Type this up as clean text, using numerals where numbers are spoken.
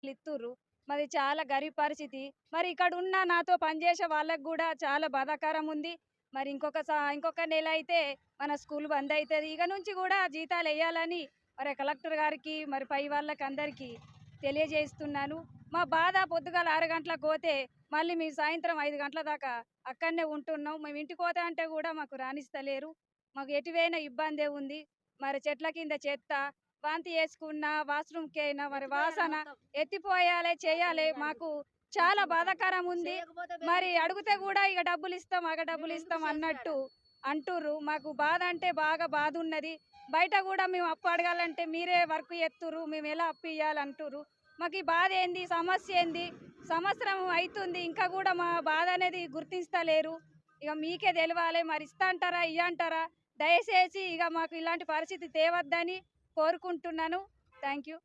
ఇత్తుర్రు. మాది చాలా గరీబ్ పరిస్థితి. మరి ఇక్కడ ఉన్న నాతో పనిచేసే వాళ్ళకి కూడా చాలా బాధాకరం ఉంది. మరి ఇంకొక నెల అయితే మన స్కూల్ బంద్ అవుతుంది. ఇక నుంచి కూడా జీతాలు వేయాలని మరి కలెక్టర్ గారికి మరి పై వాళ్ళకి అందరికీ తెలియజేస్తున్నాను. మా బాధ పొద్దుగాల 6 గంటలకు పోతే మళ్ళీ మేము సాయంత్రం 5 గంటల దాకా అక్కడనే ఉంటున్నాం. మేము ఇంటికి పోతా అంటే కూడా మాకు రానిస్తలేరు. మాకు ఎటువైనా ఇబ్బందే ఉంది. మరి చెట్ల కింద చెత్త వాంతి చేసుకున్న వాష్రూమ్కి అయినా మరి వాసన ఎత్తిపోయాలి చేయాలి. మాకు చాలా బాధాకరం ఉంది. మరి అడిగితే కూడా ఇక డబ్బులు ఇస్తాం డబ్బులు ఇస్తాం అన్నట్టు అంటుర్రు. మాకు బాధ అంటే బాగా బాధ ఉన్నది. బయట కూడా మేము అప్పు అడగాలంటే మీరే వర్క్ చేస్తుర్రు, మేము ఎలా అప్పు ఇవ్వాలంటుర్రు. మాకు ఈ బాధ ఏంది, సమస్య ఏంది, సంవత్సరం అవుతుంది ఇంకా కూడా మా బాధ అనేది గుర్తిస్తలేరు. ఇక మీకే తెలవాలి. మరి ఇస్తా అంటారా ఇయ్యంటారా? దయచేసి ఇక మాకు ఇలాంటి పరిస్థితి తేవద్దని కోరుకుంటున్నాను. Thank you.